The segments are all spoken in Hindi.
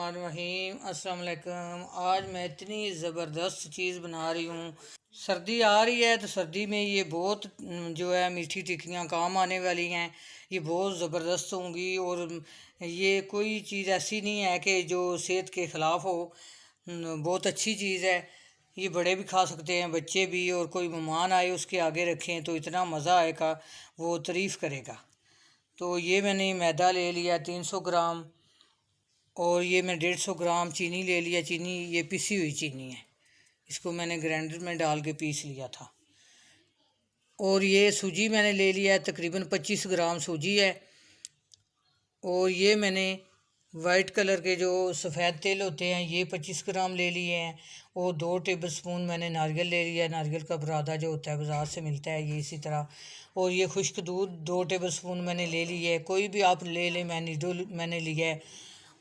बिस्मिल्लाहिर्रहमानिर्रहीम। अस्सलाम वालेकुम। आज मैं इतनी ज़बरदस्त चीज़ बना रही हूँ। सर्दी आ रही है तो सर्दी में ये बहुत जो है मीठी टिक्कियाँ काम आने वाली हैं। ये बहुत ज़बरदस्त होंगी और ये कोई चीज़ ऐसी नहीं है कि जो सेहत के ख़िलाफ़ हो। बहुत अच्छी चीज़ है। ये बड़े भी खा सकते हैं, बच्चे भी, और कोई मेहमान आए उसके आगे रखें तो इतना मज़ा आएगा, वो तारीफ़ करेगा। तो ये मैंने मैदा ले लिया 300 ग्राम, और ये मैं 150 ग्राम चीनी ले लिया। चीनी ये पिसी हुई चीनी है, इसको मैंने ग्राइंडर में डाल के पीस लिया था। और ये सूजी मैंने ले लिया है, तकरीबन 25 ग्राम सूजी है। और ये मैंने वाइट कलर के जो सफ़ेद तेल होते हैं ये 25 ग्राम ले लिए हैं। और 2 टेबलस्पून मैंने नारियल ले लिया है, नारियल का बुरादा जो होता है बाज़ार से मिलता है, ये इसी तरह। और ये खुश्क दूध 2 टेबलस्पून मैंने ले लिया है, कोई भी आप ले लें, मैंने लिया है।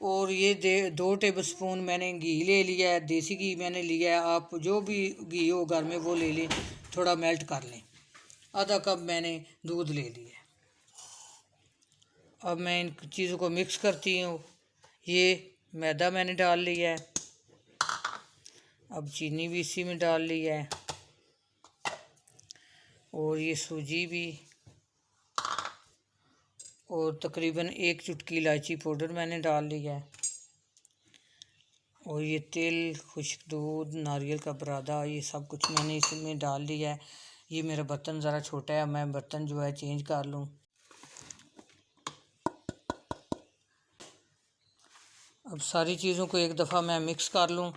और ये 2 टेबलस्पून मैंने घी ले लिया है, देसी घी मैंने लिया है। आप जो भी घी हो घर में वो ले लें, थोड़ा मेल्ट कर लें। आधा कप मैंने दूध ले लिया है। अब मैं इन चीज़ों को मिक्स करती हूँ। ये मैदा मैंने डाल लिया है, अब चीनी भी इसी में डाल ली है, और ये सूजी भी, और तकरीबन 1 चुटकी इलायची पाउडर मैंने डाल लिया है। और ये तेल, खुश्क दूध, नारियल का बुरादा, ये सब कुछ मैंने इसमें डाल लिया है। ये मेरा बर्तन ज़रा छोटा है, मैं बर्तन जो है चेंज कर लूँ। अब सारी चीज़ों को एक दफ़ा मैं मिक्स कर लूँ,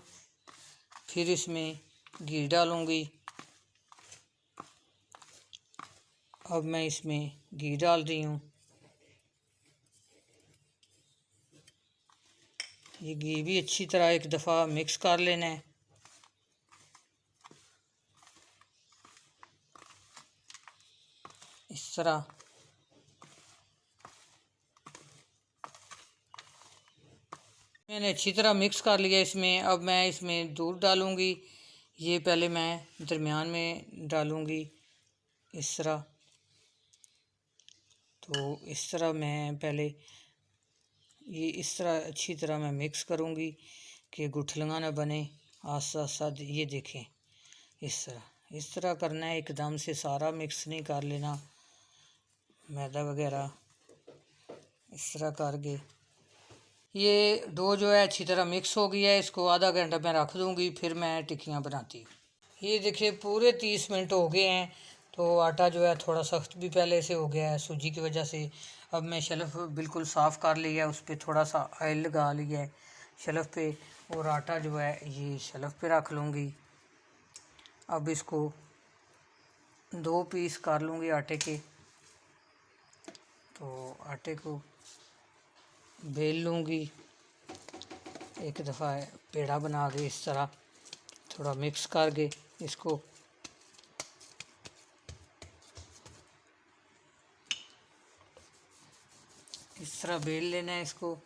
फिर इसमें घी डालूँगी। अब मैं इसमें घी डाल रही हूँ। ये घी भी अच्छी तरह एक दफ़ा मिक्स कर लेना है। इस तरह मैंने अच्छी तरह मिक्स कर लिया इसमें। अब मैं इसमें दूध डालूँगी। ये पहले मैं दरमियान में डालूँगी इस तरह। तो इस तरह मैं पहले ये इस तरह अच्छी तरह मैं मिक्स करूँगी कि गुठलियाँ ना बने। आस्ता आस्ता ये देखें, इस तरह करना है, एकदम से सारा मिक्स नहीं कर लेना मैदा वगैरह। इस तरह करके ये डो जो है अच्छी तरह मिक्स हो गया है। इसको आधा घंटा मैं रख दूँगी, फिर मैं टिक्कियाँ बनाती हूँ। ये देखिए पूरे 30 मिनट हो गए हैं। तो आटा जो है थोड़ा सख्त भी पहले से हो गया है सूजी की वजह से। अब मैं शेल्फ बिल्कुल साफ़ कर लिया है, उस पर थोड़ा सा ऑयल लगा लिया है शेल्फ पे, और आटा जो है ये शेल्फ पे रख लूँगी। अब इसको 2 पीस कर लूँगी आटे के। तो आटे को बेल लूँगी, एक दफ़ा पेड़ा बना के इस तरह थोड़ा मिक्स करके इसको इस तरह बेल लेना है इसको।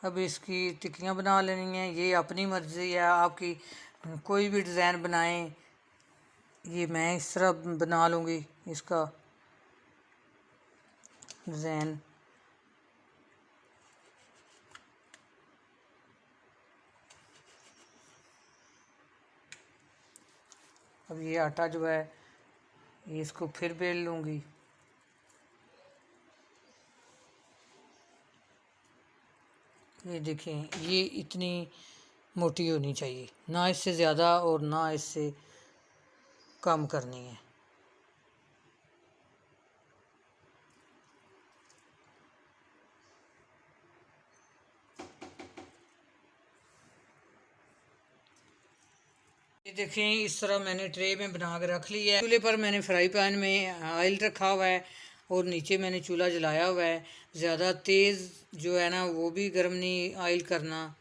अब इसकी टिक्कियाँ बना लेनी है। ये अपनी मर्ज़ी है आपकी, कोई भी डिज़ाइन बनाएं। ये मैं इस तरह बना लूँगी इसका डिज़ाइन। अब ये आटा जो है ये इसको फिर बेल लूँगी। ये देखें, ये इतनी मोटी होनी चाहिए, ना इससे ज़्यादा और ना इससे कम करनी है। ये देखें, इस तरह मैंने ट्रे में बना के रख लिया है। चूल्हे पर मैंने फ्राई पैन में ऑयल रखा हुआ है, और नीचे मैंने चूल्हा जलाया हुआ है। ज़्यादा तेज़ जो है ना वो भी गर्म नहीं ऑयल करना,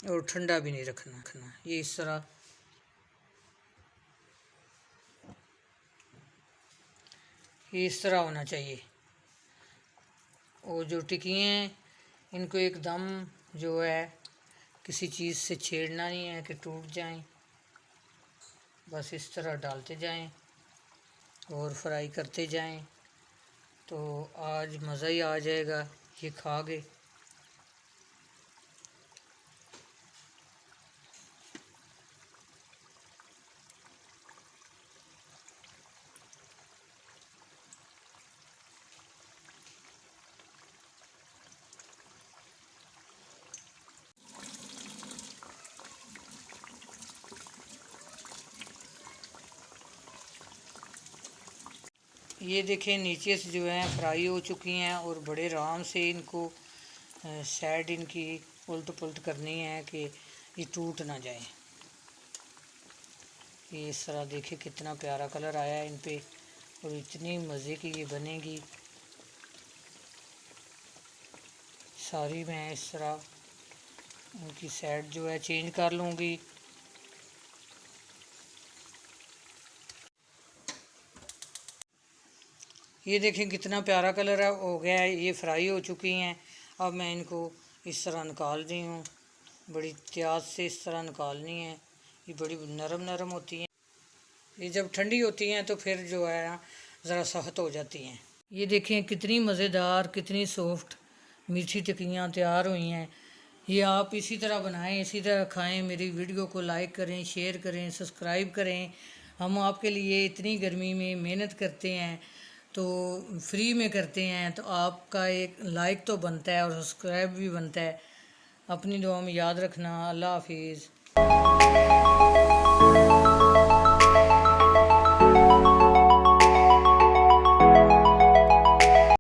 और ठंडा भी नहीं रखना। ये इस तरह होना चाहिए। और जो टिक्की हैं इनको एकदम जो है किसी चीज़ से छेड़ना नहीं है कि टूट जाएं। बस इस तरह डालते जाएं और फ्राई करते जाएं, तो आज मज़ा ही आ जाएगा ये खा के। ये देखें नीचे से जो है फ्राई हो चुकी हैं और बड़े आराम से इनको साइड इनकी उल्ट पुल्ट करनी है कि ये टूट ना जाए। ये इस तरह देखिए कितना प्यारा कलर आया है इन पे और इतनी मज़े की ये बनेगी। सारी मैं इस तरह इनकी साइड जो है चेंज कर लूँगी। ये देखें कितना प्यारा कलर हो गया है, ये फ्राई हो चुकी हैं। अब मैं इनको इस तरह निकाल रही हूँ, बड़ी एहतियात से इस तरह निकालनी है। ये बड़ी नरम नरम होती हैं, ये जब ठंडी होती हैं तो फिर जो है ज़रा सख्त हो जाती हैं। ये देखें कितनी मज़ेदार कितनी सॉफ्ट मीठी टिक्कियाँ तैयार हुई हैं। ये आप इसी तरह बनाएं, इसी तरह खाएं। मेरी वीडियो को लाइक करें, शेयर करें, सब्सक्राइब करें। हम आपके लिए इतनी गर्मी में मेहनत करते हैं, तो फ्री में करते हैं, तो आपका एक लाइक तो बनता है और सब्सक्राइब भी बनता है। अपनी दुआ में याद रखना। अल्लाह हाफिज़।